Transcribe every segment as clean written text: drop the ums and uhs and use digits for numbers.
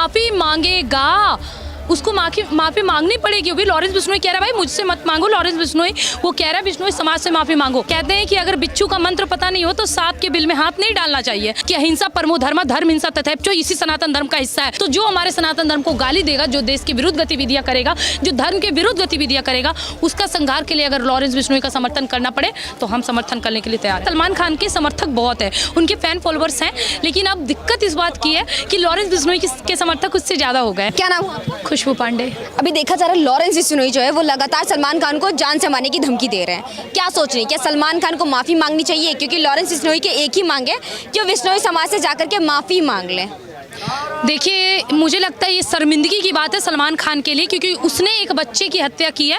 माफी मांगेगा, उसको माफी मांगनी पड़ेगी। भी लॉरेंस बिश्नोई कह रहा है भाई मुझसे मत मांगो, लॉरेंस बिश्नोई वो कह रहा है बिश्नोई समाज से माफी मांगो। कहते हैं कि अगर बिच्छू का मंत्र पता नहीं हो तो सांप के बिल में हाथ नहीं डालना चाहिए कि अहिंसा परमो धर्म, धर्म हिंसा तथैव जो इसी सनातन धर्म का हिस्सा है। तो जो हमारे सनातन धर्म को गाली देगा, जो देश के विरुद्ध गतिविधियां करेगा, जो धर्म के विरुद्ध गतिविधियां करेगा, उसका संहार के लिए अगर लॉरेंस बिश्नोई का समर्थन करना पड़े तो हम समर्थन करने के लिए तैयार हैं। सलमान खान के समर्थक बहुत है, उनके फैन फॉलोअर्स हैं, लेकिन अब दिक्कत इस बात की है कि लॉरेंस बिश्नोई के समर्थक उससे ज्यादा हो गए। क्या नाम हुआ? खुशबू पांडे। अभी देखा जा रहा है लॉरेंस बिश्नोई जो है वो लगातार सलमान खान को जान से मारने की धमकी दे रहे हैं। क्या सोच रही है, क्या सलमान खान को माफी मांगनी चाहिए? क्योंकि लॉरेंस बिश्नोई के एक ही मांग है कि वो बिश्नोई समाज से जाकर के माफी मांग लें। देखिए, मुझे लगता है ये शर्मिंदगी की बात है सलमान खान के लिए, क्योंकि उसने एक बच्चे की हत्या की है।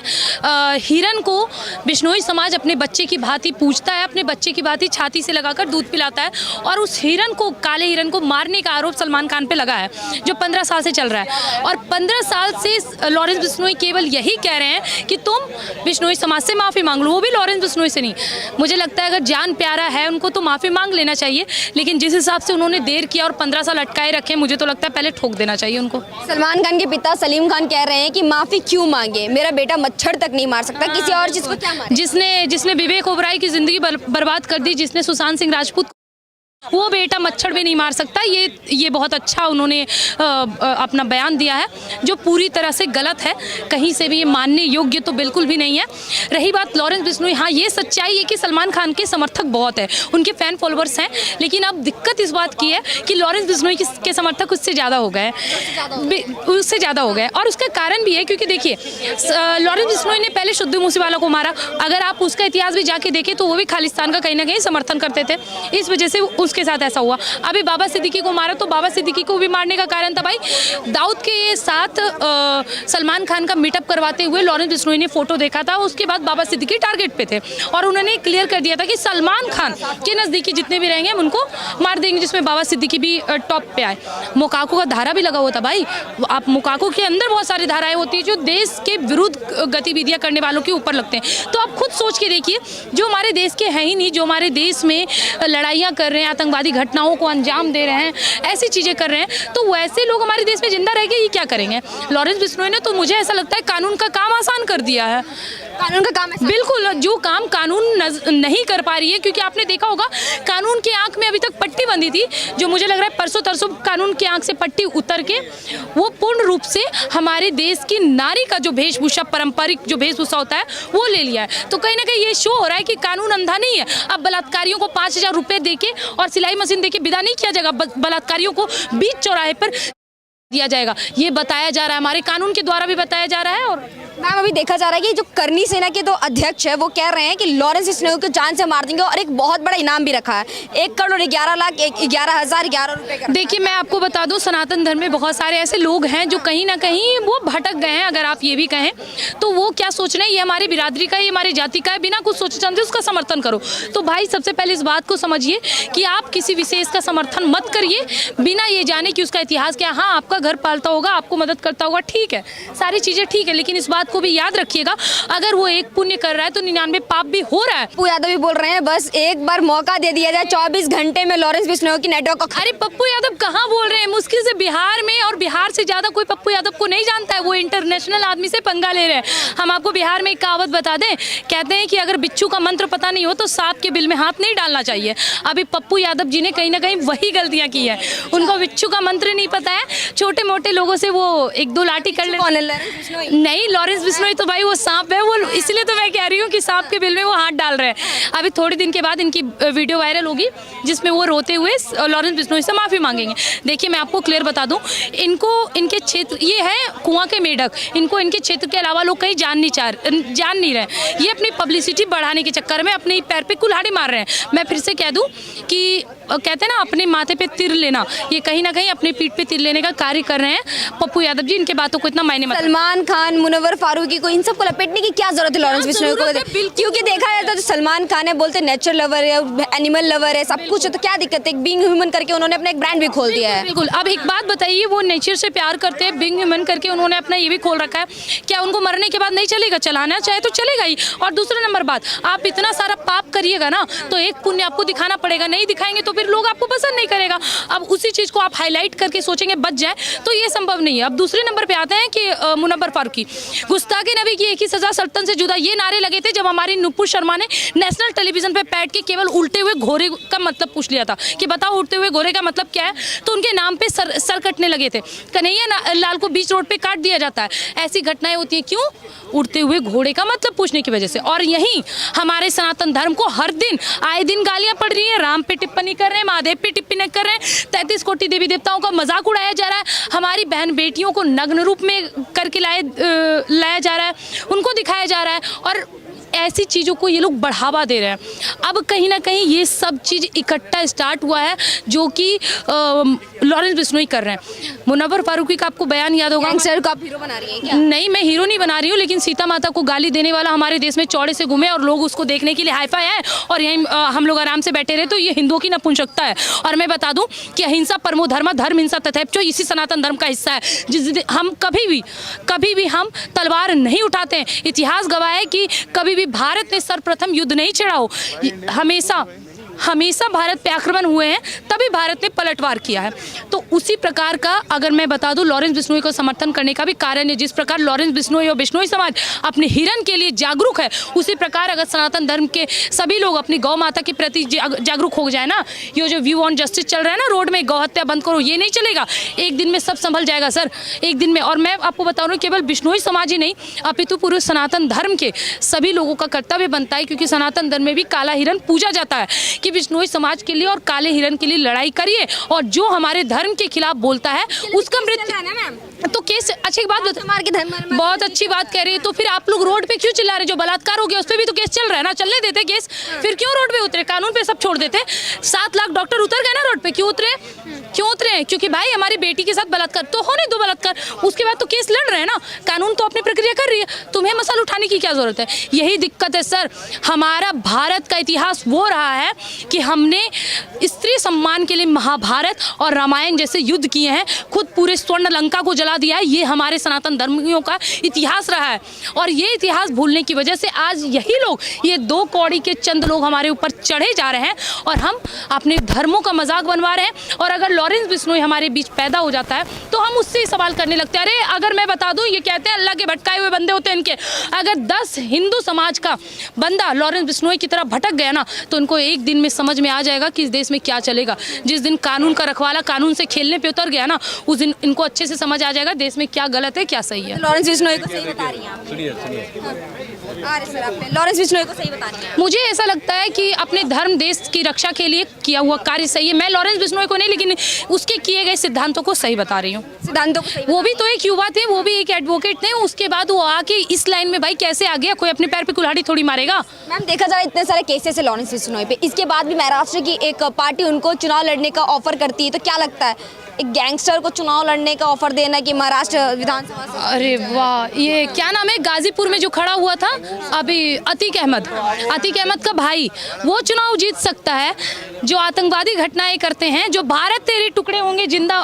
हिरन को बिश्नोई समाज अपने बच्चे की भांति पूजता है, अपने बच्चे की भांति छाती से लगाकर दूध पिलाता है, और उस हिरन को, काले हिरन को मारने का आरोप सलमान खान पे लगा है, जो 15 साल से चल रहा है। और 15 साल से लॉरेंस बिश्नोई केवल यही कह रहे हैं कि तुम बिश्नोई समाज से माफ़ी मांग लो, वो भी लॉरेंस बिश्नोई से नहीं। मुझे लगता है अगर जान प्यारा है उनको तो माफ़ी मांग लेना चाहिए, लेकिन जिस हिसाब से उन्होंने देर किया और 15 साल अटकाए रखे, मुझे तो लगता है पहले ठोक देना चाहिए उनको। सलमान खान के पिता सलीम खान कह रहे हैं कि माफी क्यों मांगे, मेरा बेटा मच्छर तक नहीं मार सकता, किसी और चीज को क्या मारे? जिसने विवेक ओबराय की जिंदगी बर्बाद कर दी, जिसने सुशांत सिंह राजपूत, वो बेटा मच्छर भी नहीं मार सकता। ये बहुत अच्छा उन्होंने अपना बयान दिया है, जो पूरी तरह से गलत है, कहीं से भी ये मानने योग्य तो बिल्कुल भी नहीं है। रही बात लॉरेंस बिश्नोई, हाँ ये सच्चाई है कि सलमान खान के समर्थक बहुत है, उनके फैन फॉलोअर्स हैं, लेकिन अब दिक्कत इस बात की है कि लॉरेंस बिश्नोई के समर्थक उससे ज़्यादा हो गए, उससे ज़्यादा हो गए। और उसका कारण भी है क्योंकि देखिए, लॉरेंस बिश्नोई ने पहले सिद्धू मूसेवाला को मारा। अगर आप उसका इतिहास भी जाके देखें तो वो भी खालिस्तान का कहीं ना कहीं समर्थन करते थे, इस वजह से उसके साथ ऐसा हुआ। अभी बाबा सिद्दीकी को मारा तो बाबा सिद्दीकी को भी मारने का कारण था भाई दाऊद के साथ सलमान खान का मीटअप करवाते हुए लॉरेंस बिश्नोई ने फोटो देखा था, उसके बाद बाबा सिद्दीकी टारगेट पे थे, और उन्होंने क्लियर कर दिया था कि सलमान खान के नज़दीकी जितने भी रहेंगे हम उनको मार देंगे, जिसमें बाबा सिद्दीकी भी टॉप पे आए। मोकाको का धारा भी लगा हुआ था भाई, आप मोकाको के अंदर बहुत सारी धाराएं होती है जो देश के विरुद्ध गतिविधियां करने वालों के ऊपर लगते हैं। तो आप खुद सोच के देखिए, जो हमारे देश के हैं ही नहीं, जो हमारे देश में लड़ाइयाँ कर रहे हैं, आतंकवादी घटनाओं को अंजाम दे रहे हैं, ऐसी चीज़ें कर रहे हैं, तो वैसे लोग हमारे देश में जिंदा रह के ये क्या करेंगे? लॉरेंस बिश्नोई ने तो मुझे ऐसा लगता है कानून का काम आसान कर दिया है। कानून का काम है बिल्कुल, जो काम कानून नहीं कर पा रही है, क्योंकि आपने देखा होगा कानून की आंख में अभी तक पट्टी बंधी थी, जो मुझे लग रहा है परसों तरसों कानून की आंख से पट्टी उतर के वो पूर्ण रूप से हमारे देश की नारी का जो वेशभूषा, पारंपरिक जो वेशभूषा होता है वो ले लिया है। तो कहीं ना कहीं ये शो हो रहा है कि कानून अंधा नहीं है। अब बलात्कारियों को 5,000 रुपये देके और सिलाई मशीन देके विदा नहीं किया जाएगा, बलात्कारियों को बीच चौराहे पर दिया जाएगा, ये बताया जा रहा है, हमारे कानून के द्वारा भी बताया जा रहा है। और मैम अभी देखा जा रहा है कि जो करनी सेना के 2 अध्यक्ष है वो कह रहे हैं कि लॉरेंस बिश्नोई को जान से मार देंगे, और एक बहुत बड़ा इनाम भी रखा है, 1,11,11,011 रुपए का। देखिए, मैं आपको बता दूं, सनातन धर्म में बहुत सारे ऐसे लोग हैं जो कहीं ना कहीं वो भटक गए हैं, अगर आप ये भी कहें तो। वो क्या सोच रहे हैं, ये हमारी बिरादरी का है, ये हमारी जाति का है, बिना कुछ सोचे समझे उसका समर्थन करो। तो भाई सबसे पहले इस बात को समझिए कि आप किसी विशेष का समर्थन मत करिए बिना ये जाने कि उसका इतिहास क्या। हाँ, आपका घर पालता होगा, आपको मदद करता होगा, ठीक है, सारी चीज़ें ठीक है, लेकिन इस बात को भी याद रखिएगा, अगर वो एक पुण्य कर रहा है तो 99 पाप भी हो रहा है। पप्पू यादव भी बोल रहे हैं बस एक बार मौका दे दिया जाए, 24 घंटे में लॉरेंस बिश्नोई की नेटवर्क को। अरे पप्पू यादव कहाँ बोल रहे हैं, मुश्किल से बिहार में, और बिहार से ज़्यादा कोई पप्पू यादव को नहीं जानता है, वो इंटरनेशनल आदमी से पंगा ले रहे हैं। हम आपको बिहार में एक कहावत बता दें, कहते हैं कि अगर बिच्छू का मंत्र पता नहीं हो तो सांप के बिल में हाथ नहीं डालना चाहिए। अभी पप्पू यादव जी ने कहीं ना कहीं वही गलतियाँ की है, उनको बिच्छू का मंत्र नहीं पता है, छोटे मोटे लोगों से वो 1-2 लाठी कर ले। नहीं, लॉरेंस बिश्नोई तो भाई वो सांप है, वो इसलिए तो मैं कह रही हूँ कि सांप के बिल में वो हाथ डाल रहे हैं। अभी थोड़े दिन के बाद इनकी वीडियो वायरल होगी जिसमें वो रोते हुए लॉरेंस बिश्नोई से माफ़ी मांगेंगे। देखिए, मैं आपको क्लियर बता दूं, इनको इनके क्षेत्र, ये है कुआं के मेढक, इनको इनके क्षेत्र के अलावा लोग कहीं जान नहीं रहे। ये अपनी पब्लिसिटी बढ़ाने के चक्कर में अपने पैर पे कुल्हाड़ी मार रहे हैं। मैं फिर से कह दूं कि कहते हैं ना, अपने माथे पे तीर लेना, ये कहीं ना कहीं अपने पीठ पे तीर लेने का कार्य कर रहे हैं पप्पू यादव जी। इनके बातों को इतना मायने मत। सलमान खान, मुनव्वर फारूकी को, इन सबको लपेटने की क्या जरूरत है लॉरेंस बिश्नोई को? क्योंकि देखा जाता है तो सलमान खान है, बोलते नेचर लवर है, एनिमल लवर है, सब कुछ है, तो क्या दिक्कत है? बीइंग ह्यूमन करके उन्होंने अपना एक ब्रांड भी खोल दिया है। बिल्कुल। अब एक बात बताइए, वो नेचर से प्यार करते हैं, बीइंग ह्यूमन करके उन्होंने अपना ये भी खोल रखा है, क्या उनको मरने के बाद नहीं चलेगा? चलाना चाहे तो चलेगा ही। और दूसरा नंबर बात, आप इतना सारा पाप करिएगा ना तो एक पुण्य आपको दिखाना पड़ेगा, नहीं दिखाएंगे तो फिर लोग आपको पसंद नहीं करेगा। अब उसी चीज़ को आप हाईलाइट करके सोचेंगे बच जाए, तो ये संभव नहीं है। अब दूसरे नंबर पे आते हैं कि मुनव्वर फारूकी, गुस्ताखे नबी की एक ही सजा सल्तन से जुदा, ये नारे लगे थे जब हमारी नुपुर शर्मा ने नेशनल टेलीविजन पे बैठ के केवल उल्टे हुए घोड़े का मतलब पूछ लिया था कि बताओ उड़ते हुए घोड़े का मतलब क्या है, तो उनके नाम पे सर कटने लगे थे। कन्हैया लाल को बीच रोड पे काट दिया जाता है। ऐसी घटनाएं होती हैं क्यों? उड़ते हुए घोड़े का मतलब पूछने की वजह से। और यहीं हमारे सनातन धर्म को हर दिन आए दिन गालियां पड़ रही हैं, राम पे टिप्पणी कर रहे हैं, महादेव पे टिप्पणी कर रहे हैं, 33 कोटि देवी देवताओं का मजाक उड़ाया जा रहा है, हमारी बहन बेटियों को नग्न रूप में करके लाया जा रहा है, उनको दिखाया जा रहा है, और ऐसी चीज़ों को ये लोग बढ़ावा दे रहे हैं। अब कहीं ना कहीं ये सब चीज़ इकट्ठा स्टार्ट हुआ है जो कि लॉरेंस बिश्नोई कर रहे हैं। मुनव्वर फारूकी का आपको बयान याद होगा, गैंगस्टर को आप हीरो बना रही हैं क्या? नहीं, मैं हीरो नहीं बना रही हूँ, लेकिन सीता माता को गाली देने वाला हमारे देश में चौड़े से घूमे और लोग उसको देखने के लिए हाईफाई है और यहीं हम लोग आराम से बैठे रहे, तो ये हिंदुओं की नपुंसकता है। और मैं बता दूं कि अहिंसा परमो धर्म, धर्म हिंसा तथैप्यो इसी सनातन धर्म का हिस्सा है। जिस हम कभी भी हम तलवार नहीं उठाते हैं। इतिहास गवाह है कि कभी भी भारत ने सर्वप्रथम युद्ध नहीं छेड़ा हो, हमेशा भारत पे आक्रमण हुए हैं, तभी भारत ने पलटवार किया है। तो उसी प्रकार का अगर मैं बता दूं, लॉरेंस बिश्नोई को समर्थन करने का भी कारण है। जिस प्रकार लॉरेंस बिश्नोई और बिश्नोई समाज अपने हिरन के लिए जागरूक है, उसी प्रकार अगर सनातन धर्म के सभी लोग अपनी गौ माता के प्रति जागरूक हो जाए ना, ये जो व्यू ऑन जस्टिस चल रहा है ना, रोड में गौ हत्या बंद करो, ये नहीं चलेगा। एक दिन में सब संभल जाएगा सर, एक दिन में। और मैं आपको बता रहा हूँ, केवल बिश्नोई समाज ही नहीं, अपितु पूरे सनातन धर्म के सभी लोगों का कर्तव्य बनता है, क्योंकि सनातन धर्म में भी काला हिरन पूजा जाता है, कि बिश्नोई समाज के लिए और काले हिरन के लिए लड़ाई करिए, और जो हमारे धर्म के खिलाफ बोलता है उसका मृत्यु तो केस। अच्छी बात, बहुत अच्छी बात कह रही है। तो फिर आप लोग रोड पे क्यों चिल्ला रहे? जो बलात्कार हो गया उस पर भी तो केस चल रहा है ना, चलने देते केस, फिर क्यों रोड पे उतरे? कानून पे सब छोड़ देते। 7 लाख डॉक्टर उतर गए ना रोड पे, क्यों उतरे? क्योंकि भाई हमारी बेटी के साथ बलात्कार तो होने दो, बलात्कार, उसके बाद तो केस लड़ रहे हैं ना, कानून तो अपनी प्रक्रिया कर रही है, तुम्हें मसाल उठाने की क्या जरूरत है? यही दिक्कत है सर। हमारा भारत का इतिहास वो रहा है कि हमने स्त्री सम्मान के लिए महाभारत और रामायण जैसे युद्ध किए हैं, खुद पूरे स्वर्ण लंका को जला दिया है। ये हमारे सनातन धर्मियों का इतिहास रहा है, और ये इतिहास भूलने की वजह से आज यही लोग, ये 2 कौड़ी के चंद लोग हमारे ऊपर चढ़े जा रहे हैं, और हम अपने धर्मों का मजाक बनवा रहे हैं। और अगर लॉरेंस बिश्नोई हमारे बीच पैदा हो जाता है तो हम उससे ही सवाल करने लगते हैं। अरे अगर मैं बता दूं, ये कहते हैं अल्लाह के भटकाए हुए बंदे होते हैं इनके, अगर 10 हिंदू समाज का बंदा लॉरेंस बिश्नोई की तरह भटक गया ना, तो उनको एक दिन में समझ में आ जाएगा कि इस देश में क्या चलेगा। जिस दिन कानून का रखवाला कानून से खेलने पे उतर गया ना, उस दिन इनको अच्छे से समझ आ जाएगा देश में क्या गलत है क्या सही है। लॉरेंस बिश्नोई को सही बता रही हैं आप? सुनिए लॉरेंस बिश्नोई को सही बता रही हैं? मुझे ऐसा लगता है कि अपने धर्म देश की रक्षा के लिए किया हुआ कार्य सही है। मैं लॉरेंस बिश्नोई को नहीं, लेकिन उसके किए गए सिद्धांतों को सही बता रही हूँ। सिद्धांतों को सही? वो भी तो एक युवा थे, वो भी एक एडवोकेट थे, उसके बाद वो आके इस लाइन में भाई कैसे आ गया? कोई अपने पैर पे कुल्हाड़ी थोड़ी मारेगा। मैम देखा जाए इतने सारे केसेस है लॉरेंस बिश्नोई पे, इसके बाद भी महाराष्ट्र की एक पार्टी उनको चुनाव लड़ने का ऑफर करती है, तो क्या लगता है एक गैंगस्टर को चुनाव लड़ने का ऑफर देना कि महाराष्ट्र विधानसभा से? अरे वाह, ये क्या नाम है गाजीपुर में जो खड़ा हुआ था अभी, अतीक अहमद का भाई, वो चुनाव जीत सकता है। जो आतंकवादी घटनाएं करते हैं, जो भारत तेरे टुकड़े होंगे जिंदा,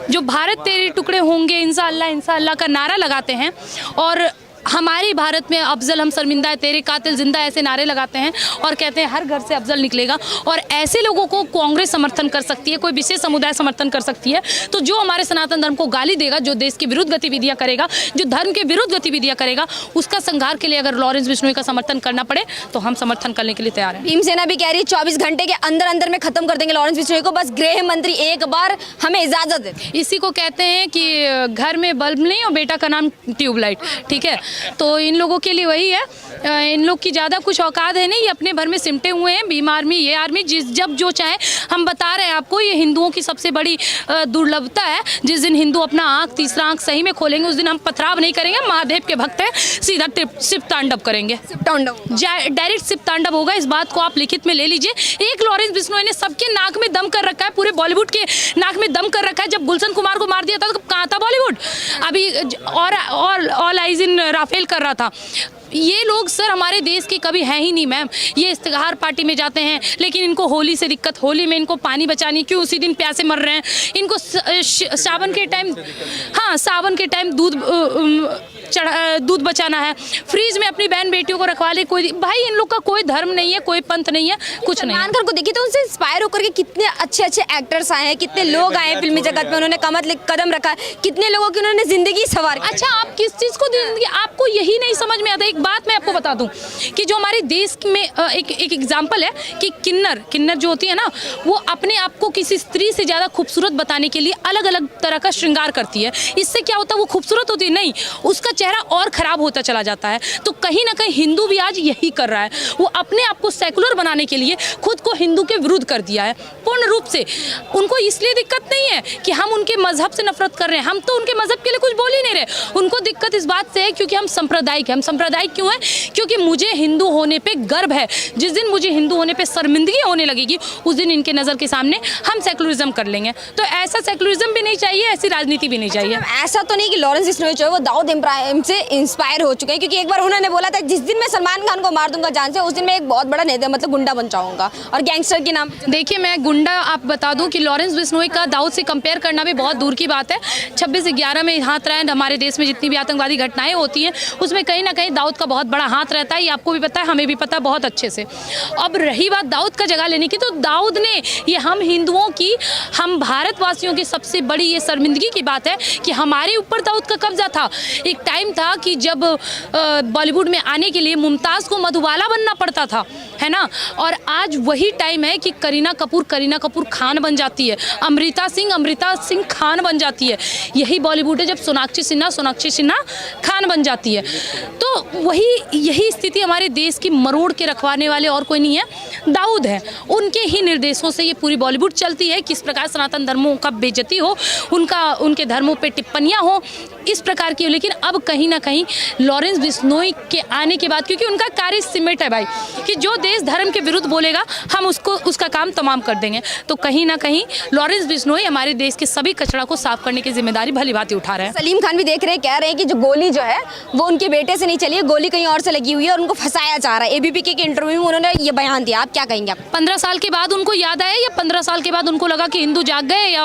जो भारत तेरे टुकड़े होंगे इंशाअल्लाह का नारा लगाते हैं, और हमारे भारत में अफजल हम शर्मिंदा है, तेरे कातिल जिंदा, ऐसे नारे लगाते हैं और कहते हैं हर घर से अफजल निकलेगा। और ऐसे लोगों को कांग्रेस समर्थन कर सकती है, कोई विशेष समुदाय समर्थन कर सकती है। तो जो हमारे सनातन धर्म को गाली देगा, जो देश के विरुद्ध गतिविधियां करेगा, जो धर्म के विरुद्ध गतिविधियां करेगा, उसका संहार के लिए अगर लॉरेंस बिश्नोई का समर्थन करना पड़े तो हम समर्थन करने के लिए तैयार हैं। भीमसेना भी कह रही है 24 घंटे के अंदर में खत्म कर देंगे लॉरेंस बिश्नोई को, बस गृह मंत्री एक बार हमें इजाजत दे। इसी को कहते हैं कि घर में बल्ब नहीं और बेटा का नाम ट्यूबलाइट, ठीक है? तो इन लोगों के लिए वही है, इन लोग की ज़्यादा कुछ औकात है नहीं, ये अपने भर में सिमटे हुए हैं, भीम आर्मी, ये आर्मी, जब जो चाहे। हम बता रहे हैं आपको, ये हिंदुओं की सबसे बड़ी दुर्लभता है। जिस दिन हिंदू अपना तीसरा आंख सही में खोलेंगे, उस दिन हम पथराव नहीं करेंगे, महादेव के भक्त हैं, सीधा शिव तांडव करेंगे, डायरेक्ट शिव तांडव होगा। इस बात को आप लिखित में ले लीजिए। एक लॉरेंस बिश्नोई ने सबके नाक में दम कर रखा है, पूरे बॉलीवुड के नाक में दम कर रखा है। जब गुलशन कुमार को मार दिया था तो कहाँ था बॉलीवुड? अभी और ऑल आइज इन राफेल कर रहा था। ये लोग सर हमारे देश के कभी हैं ही नहीं मैम। ये इश्तिहार पार्टी में जाते हैं, लेकिन इनको होली से दिक्कत, होली में इनको पानी बचानी, क्यों उसी दिन प्यासे मर रहे हैं। इनको सावन के टाइम, हाँ सावन के टाइम दूध बचाना है, फ्रीज में अपनी बहन बेटियों को रखवा ले। कोई भाई इन लोग का कोई धर्म नहीं है, कोई पंथ नहीं है, कुछ नहीं। सलमान खान को देखिए तो उनसे इंस्पायर होकर के कितने अच्छे अच्छे एक्टर्स आए हैं, कितने लोग आए हैं फिल्मी जगत में, उन्होंने कदम रखा, कितने लोगों की उन्होंने जिंदगी संवार। अच्छा आप किस चीज़ को देंगे, आपको यही नहीं समझ में आता। एक बात मैं आपको बता दूं कि जो हमारे देश में एक एग्जांपल है कि किन्नर जो होती है ना, वो अपने आप को किसी स्त्री से ज़्यादा खूबसूरत बताने के लिए अलग अलग तरह का श्रृंगार करती है। इससे क्या होता है, वो खूबसूरत होती है नहीं, उसका चेहरा और खराब होता चला जाता है। तो कहीं ना कहीं हिंदू भी आज यही कर रहा है, वो अपने आप को सेकुलर बनाने के लिए खुद को हिंदू के विरुद्ध कर दिया है पूर्ण रूप से। उनको इसलिए दिक्कत नहीं है कि हम उनके मजहब से नफरत कर रहे हैं, हम तो उनके मजहब के लिए कुछ बोल ही नहीं रहे। उनको दिक्कत इस बात से है क्योंकि हम सांप्रदायिक हैं। हम सांप्रदायिक क्यों है? क्योंकि मुझे हिंदू होने पे गर्व है। जिस दिन मुझे हिंदू होने पे शर्मिंदगी होने लगेगी, उस दिन इनके नज़र के सामने हम सेकुलरिज्म कर लेंगे। तो ऐसा सेकुलरिज्म भी नहीं चाहिए, ऐसी राजनीति भी नहीं चाहिए। ऐसा तो नहीं कि लॉरेंस बिश्नोई जो है वो दाऊद इब्राहिम से इंस्पायर हो चुके हैं, क्योंकि एक बार उन्होंने बोला था जिस दिन मैं सलमान खान को मार दूंगा जान से, उस दिन मैं एक बहुत बड़ा नेता मतलब गुंडा बन जाऊंगा और गैंगस्टर के नाम। देखिए मैं गुंडा आप बता दूं कि लॉरेंस बिश्नोई का दाऊद से कंपेयर करना भी बहुत दूर की बात है। 26/11 में हाथ रहा है। हमारे देश में जितनी भी आतंकवादी घटनाएं होती हैं उसमें कहीं ना कहीं दाऊद का बहुत बड़ा हाथ रहता है। ये आपको भी पता है, हमें भी पता है बहुत अच्छे से। अब रही बात दाऊद का जगह लेने की, तो दाऊद ने ये हम हिंदुओं की, हम भारतवासियों की सबसे बड़ी ये शर्मिंदगी की बात है कि हमारे ऊपर दाऊद का कब्जा था। एक टाइम था कि जब बॉलीवुड में आने के लिए मुमताज़ को मधुबाला बनना पड़ता था, है ना। और आज वही टाइम है कि करीना कपूर खान बन जाती है, अमृता सिंह खान बन जाती है। यही बॉलीवुड है जब सोनाक्षी सिन्हा खान बन जाती है। तो यही स्थिति हमारे देश की मरोड़ के रखवाने वाले और कोई नहीं है, दाऊद है। उनके ही निर्देशों से ये पूरी बॉलीवुड चलती है। किस प्रकार सनातन धर्मों का बेइज्जती हो, उनके धर्मों पे टिप्पणियाँ हो, इस प्रकार की हो। लेकिन अब कहीं ना कहीं लॉरेंस बिश्नोई के आने के बाद, क्योंकि उनका कार्य सिमट है भाई कि जो देश धर्म के विरुद्ध बोलेगा हम उसका काम तमाम कर देंगे। तो कहीं ना कहीं लॉरेंस बिश्नोई हमारे देश के सभी कचरा को साफ करने की जिम्मेदारी भली भांति उठा रहे हैं। सलीम खान भी देख रहे हैं, कह रहे हैं कि जो गोली जो है वो उनके बेटे से नहीं चली है, गोली कहीं और से लगी हुई है और उनको फंसाया जा रहा है। एबीपी के इंटरव्यू में उन्होंने ये बयान दिया। आप क्या कहेंगे? 15 साल के बाद उनको याद आया, या 15 साल के बाद उनको लगा कि हिंदू जाग गए या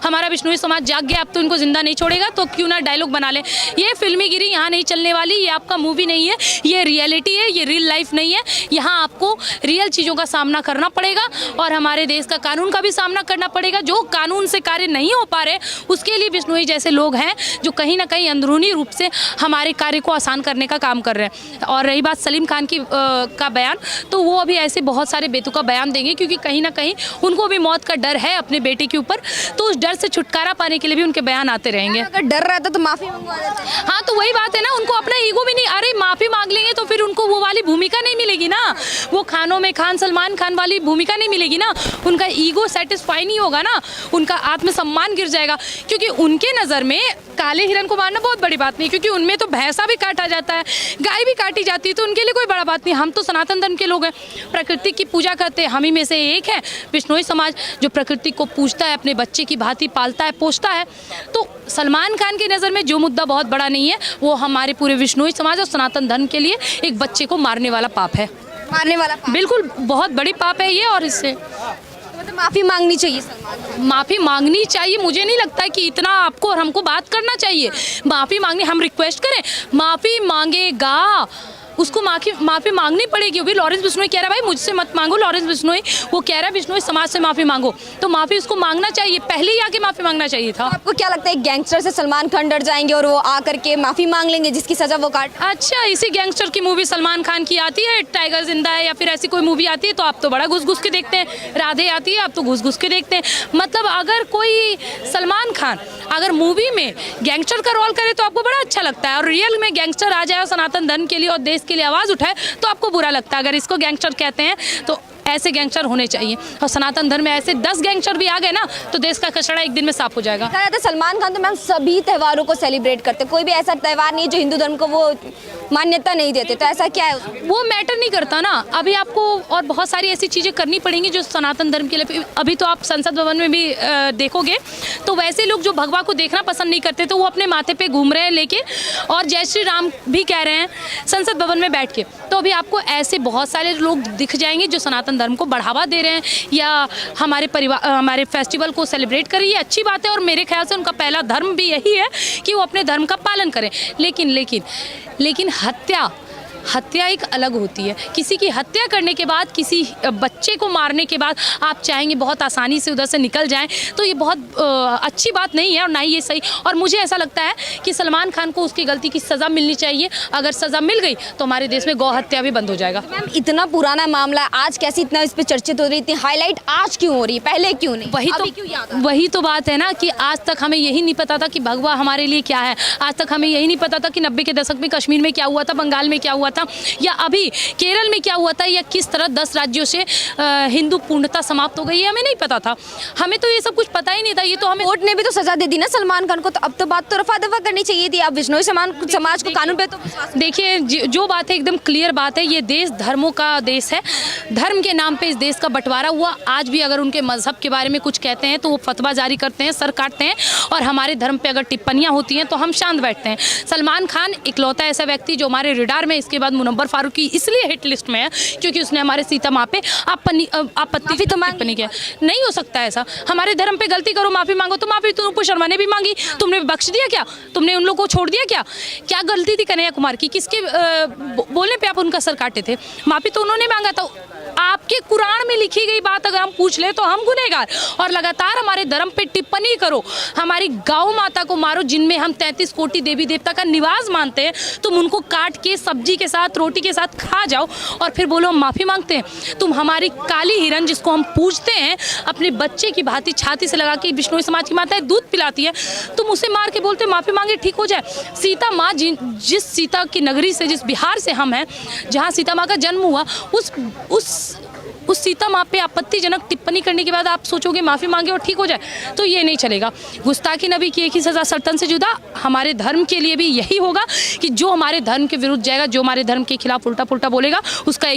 हमारा बिश्नोई समाज जाग गया, अब तो इनको जिंदा नहीं छोड़ेगा, तो क्यों ना डायलॉग बना ले। ये फिल्मी गिरी यहाँ नहीं चलने वाली, ये आपका मूवी नहीं है, ये रियलिटी है, ये रियल लाइफ नहीं है। यहाँ आपको रियल चीज़ों का सामना करना पड़ेगा और हमारे देश का कानून का भी सामना करना पड़ेगा। जो कानून से कार्य नहीं हो पा रहे उसके लिए बिश्नोई जैसे लोग हैं जो कहीं ना कहीं अंदरूनी रूप से हमारे कार्य को आसान करने का काम कर रहे हैं। और रही बात सलीम खान की का बयान, तो वो अभी ऐसे बहुत सारे बेतुका बयान देंगे, क्योंकि कहीं ना कहीं उनको भी मौत का डर है अपने बेटे के ऊपर। तो उस डर से छुटकारा पाने के लिए भी उनके बयान आते रहेंगे। अगर डर रहता तो माफी मंगवा देते। हाँ तो वही बात है ना, उनको अपना ईगो भी नहीं, अरे माफी मांग लेंगे तो फिर उनको वो वाली भूमिका नहीं मिलेगी ना, वो खानों में सलमान खान वाली भूमिका नहीं मिलेगी ना, उनका ईगो सेटिस्फाई नहीं होगा ना, उनका आत्मसम्मान गिर जाएगा। क्योंकि उनके नज़र में काले हिरन को मारना बहुत बड़ी बात नहीं, क्योंकि उनमें तो भैंसा भी काटा जाता है, गाय भी काटी जाती है, तो उनके लिए कोई बड़ा बात नहीं। हम तो सनातन धर्म के लोग हैं, प्रकृति की पूजा करते हैं, हम ही में से एक है बिश्नोई समाज जो प्रकृति को पूजता है, अपने बच्चे की भांति पालता है, पोषता है। तो सलमान खान की नज़र में जो मुद्दा बहुत बड़ा नहीं है, वो हमारे पूरे बिश्नोई समाज और सनातन धर्म के लिए एक बच्चे को मारने वाला पाप है, मारने वाला पाप। बिल्कुल बहुत बड़ी पाप है ये। और इससे मतलब माफी मांगनी चाहिए सलमान। माफ़ी मांगनी चाहिए, मुझे नहीं लगता कि इतना आपको और हमको बात करना चाहिए। माफ़ी मांगनी, हम रिक्वेस्ट करें, माफ़ी मांगेगा, उसको माफ़ी मांगनी पड़ेगी। अभी लॉरेंस बिश्नोई कह रहा है भाई मुझसे मत मांगो, लॉरेंस बिश्नोई वो कह रहा है बिश्नोई समाज से माफ़ी मांगो, तो माफ़ी उसको मांगना चाहिए, पहले ही आके माफ़ी मांगना चाहिए था। आपको क्या लगता है गैंगस्टर से सलमान खान डर जाएंगे और वो आकर के माफी मांग लेंगे जिसकी सजा वो काट? अच्छा, इसी गैंगस्टर की मूवी सलमान खान की आती है, टाइगर जिंदा है, या फिर ऐसी कोई मूवी आती है तो आप तो बड़ा घुस के देखते हैं। राधे आती है, आप तो घुस के देखते हैं। मतलब अगर कोई सलमान खान अगर मूवी में गैंगस्टर का रोल करे तो आपको बड़ा अच्छा लगता है, और रियल में गैंगस्टर आ जाए और सनातन धर्म के लिए और देश के लिए आवाज़ उठाए तो आपको बुरा लगता है। अगर इसको गैंगस्टर कहते हैं तो ऐसे गैंगस्टर होने चाहिए। और सनातन धर्म में ऐसे 10 गैंगस्टर भी आ गए ना तो देश का कचरा एक दिन में साफ हो जाएगा। कहा जाता है सलमान खान तो मैम सभी त्योहारों को सेलिब्रेट करते, कोई भी ऐसा त्योहार नहीं है जो हिंदू धर्म को वो मान्यता नहीं देते, तो ऐसा क्या है उसमें? वो मैटर नहीं करता ना। अभी आपको और बहुत सारी ऐसी चीज़ें करनी पड़ेंगी जो सनातन धर्म के लिए। अभी तो आप संसद भवन में भी देखोगे तो वैसे लोग जो भगवा को देखना पसंद नहीं करते तो वो अपने माथे पे घूम रहे हैं लेके और जय श्री राम भी कह रहे हैं संसद भवन में बैठ के। तो अभी आपको ऐसे बहुत सारे लोग दिख जाएंगे जो सनातन धर्म को बढ़ावा दे रहे हैं या हमारे परिवार हमारे फेस्टिवल को सेलिब्रेट करें। ये अच्छी बात है और मेरे ख्याल से उनका पहला धर्म भी यही है कि वो अपने धर्म का पालन करें। लेकिन हत्या एक अलग होती है। किसी की हत्या करने के बाद, किसी बच्चे को मारने के बाद आप चाहेंगे बहुत आसानी से उधर से निकल जाएं, तो ये बहुत अच्छी बात नहीं है और ना ही ये सही। और मुझे ऐसा लगता है कि सलमान खान को उसकी गलती की सज़ा मिलनी चाहिए। अगर सज़ा मिल गई तो हमारे देश में गौ हत्या भी बंद हो जाएगा। मैम इतना पुराना मामला है, आज कैसे इतना इस पर चर्चित हो रही, इतनी हाईलाइट आज क्यों हो रही है, पहले क्यों नहीं? वही तो बात है ना कि आज तक हमें यही नहीं पता था कि भगवा हमारे लिए क्या है। आज तक हमें यही नहीं पता था कि 90 के दशक में कश्मीर में क्या हुआ था, बंगाल में क्या हुआ था या अभी केरल में क्या हुआ था या किस तरह 10 राज्यों से हिंदू पूर्णता समाप्त हो गई है। हमें नहीं पता था, हमें तो ये सब कुछ पता ही नहीं था। ये तो हमें कोर्ट ने भी तो सजा दे दी ना सलमान खान को, तो अब तो बात तो रफा दफा करनी चाहिए थी। अब बिश्नोई समाज को कानून पे तो देखिए जो बात है एकदम क्लियर बात है। ये देश धर्मों का देश है, धर्म के नाम पे इस देश का बंटवारा हुआ। आज भी अगर उनके मजहब के बारे में कुछ कहते हैं तो वो फतवा जारी करते हैं, सर काटते हैं और हमारे धर्म पे अगर टिप्पणियां होती हैं तो हम शांत बैठते हैं। सलमान खान इकलौता ऐसा व्यक्ति जो हमारे रिडार में, इसके बाद मुनव्वर फारूकी इसलिए हिट लिस्ट में है क्योंकि उसने हमारे सीता माँ पे आपत्ति टिप्पणी किया। नहीं हो सकता ऐसा। हमारे धर्म पे गलती करो, माफी मांगो, तो माफी तो शर्मा ने भी मांगी, तुमने बख्श दिया क्या? तुमने उन लोगों को छोड़ दिया क्या? क्या गलती थी कन्हैया कुमार की? किसके बोलने पे आप उनका सर काटे थे? माफी तो उन्होंने मांगा था। आपके कुरान में लिखी गई बात अगर हम पूछ ले तो हम गुनहगार, और लगातार हमारे धर्म पे टिप्पणी करो, हमारी गौ माता को मारो जिनमें हम 33 कोटि देवी देवता का निवास मानते हैं, तुम उनको काट के सब्जी के साथ रोटी के साथ खा जाओ और फिर बोलो हम माफ़ी मांगते हैं। तुम हमारी काली हिरन जिसको हम पूजते हैं, अपने बच्चे की भांति छाती से लगा के बिश्नोई समाज की माता दूध पिलाती है, तुम उसे मार के बोलते माफ़ी मांगे ठीक हो जाए। सीता माँ जिस सीता की नगरी से, जिस बिहार से हम हैं, जहाँ सीता माँ का जन्म हुआ, उस सीता माँ पे आपत्तिजनक टिप्पणी करने के बाद आप सोचोगे माफ़ी मांगे और ठीक हो जाए, तो ये नहीं चलेगा। गुस्ताखी नबी की एक ही सज़ा सल्तन से जुदा। हमारे धर्म के लिए भी यही होगा कि जो हमारे धर्म के विरुद्ध जाएगा, जो हमारे धर्म के खिलाफ उल्टा पुल्टा बोलेगा, उसका एक